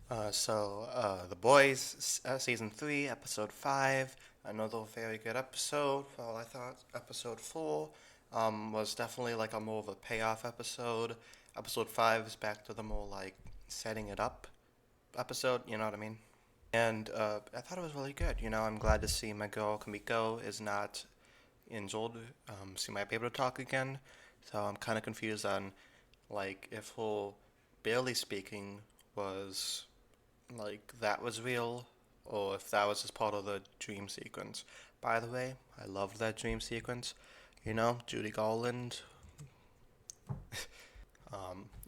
The Boys, Season 3, Episode 5, another very good episode. Well, I thought Episode 4 was definitely like a more of a payoff episode. Episode 5 is back to the more like setting it up episode, you know what I mean? And I thought it was really good. I'm glad to see my girl Kamiko is not injured. She might be able to talk again. So I'm kind of confused on like if her barely speaking was like that was real or if that was just part of the dream sequence. By the way, I loved that dream sequence. Judy Garland.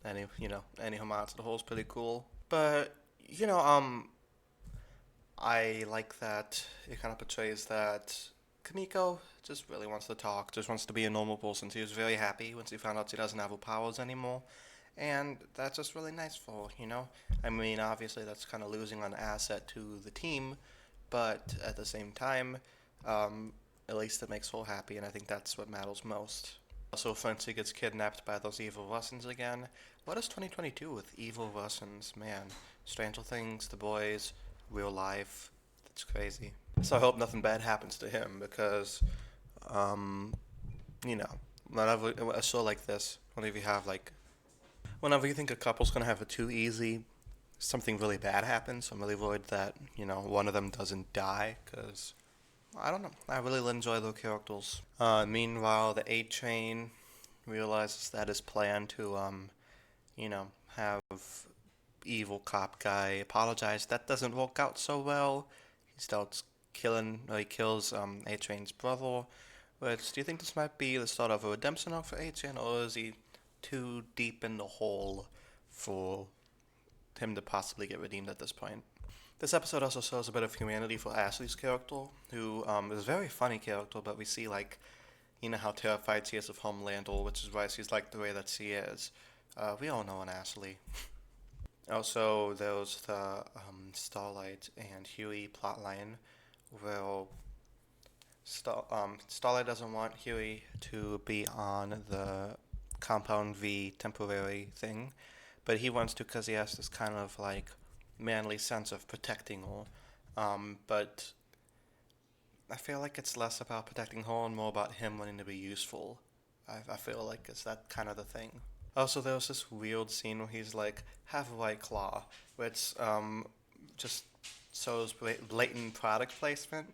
Any homage to the whole is pretty cool. But you know, um, I like that it kind of portrays that Kamiko just really wants to talk, just wants to be a normal person. She was very happy when she found out she doesn't have her powers anymore. And that's just really nice for her. I mean, obviously, that's kind of losing an asset to the team, but at the same time, um, at least it makes her happy, and I think that's what matters most. Also, Frenchie gets kidnapped by those evil Russians again. What is 2022 with evil Russians? Man, Stranger Things, The Boys, real life. That's crazy. So I hope nothing bad happens to him because, um, you know, whenever a show like this, whenever you think a couple's gonna have it too easy, something really bad happens. So I'm really worried that one of them doesn't die because I don't know. I really enjoy those characters. Meanwhile, the A Train realizes that his plan to have evil cop guy apologize. That doesn't work out so well. He starts he kills A Train's brother. Which do you think this might be the start of a redemption arc for A Train, or is he too deep in the hole for him to possibly get redeemed at this point? This episode also shows a bit of humanity for Ashley's character, who is a very funny character, but we see like how terrified she is of Homelander, which is why she's like the way that she is. We all know an Ashley. Also, there was the Starlight and Huey plotline, where Starlight doesn't want Huey to be on the Compound V temporary thing, but he wants to because he has this kind of like manly sense of protecting her. But I feel like it's less about protecting her and more about him wanting to be useful. I feel like it's that kind of the thing. Also, there was this weird scene where he's like, have a white claw, which just shows blatant product placement.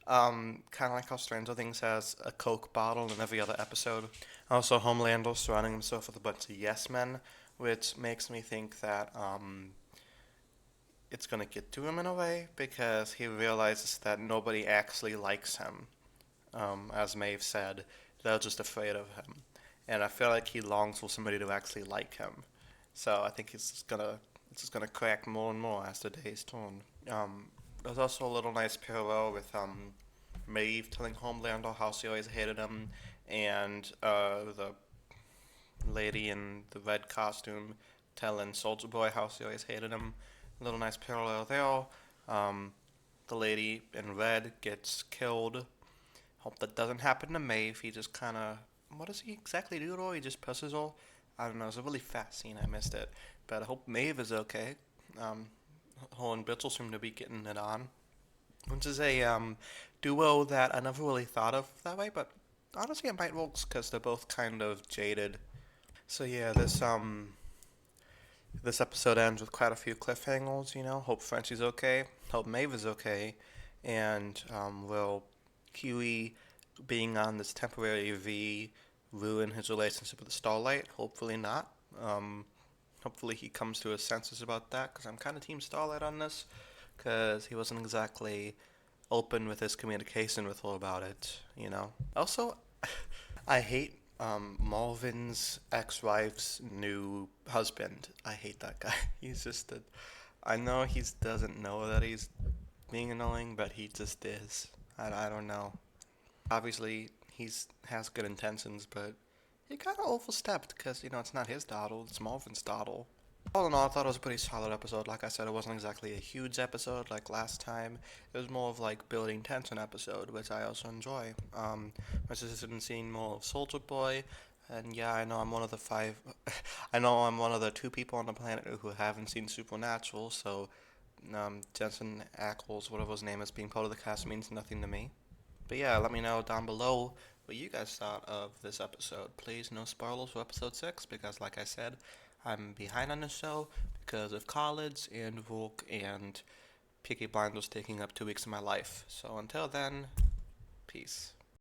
Kind of like how Stranger Things has a Coke bottle in every other episode. Also, Homelander surrounding himself with a bunch of yes men, which makes me think that it's gonna get to him in a way because he realizes that nobody actually likes him. As Maeve said, they're just afraid of him, and I feel like he longs for somebody to actually like him. So I think it's just gonna crack more and more as the days turn. There's also a little nice parallel with Maeve telling Homelander how she always hated him, and the lady in the red costume telling Soldier Boy how she always hated him. A little nice parallel there. Um, the lady in red gets killed. Hope that doesn't happen to Maeve. He just kind of. What does he exactly do though? He just pushes her? I don't know. It's a really fast scene. I missed it. But I hope Maeve is okay. Um, her and Bitchel seem to be getting it on. Which is a duo that I never really thought of that way, but honestly it might work because they're both kind of jaded. So yeah, this episode ends with quite a few cliffhangers. Hope Frenchie's okay, hope Maeve is okay, and will Huey being on this temporary V ruin his relationship with the Starlight? Hopefully not. Hopefully he comes to his senses about that because I'm kind of Team Starlight on this because he wasn't exactly open with his communication with her about it. Also, I hate Marvin's ex-wife's new husband. I hate that guy. He's just a. I know he doesn't know that he's being annoying, but he just is. I don't know. Obviously, he's has good intentions, but he kind of overstepped because it's not his daughter, it's Marvin's daughter. All in all, I thought it was a pretty solid episode. Like I said, it wasn't exactly a huge episode like last time. It was more of like building tension episode, which I also enjoy. I was interested in seeing more of Soldier Boy. And yeah, I know I'm one of the five. I know I'm one of the two people on the planet who haven't seen Supernatural, so Jensen Ackles, whatever his name is, being part of the cast means nothing to me. But yeah, let me know down below what you guys thought of this episode. Please, no spoilers for episode 6, because like I said, I'm behind on the show because of college and work and Peaky Blinders taking up 2 weeks of my life. So until then, peace.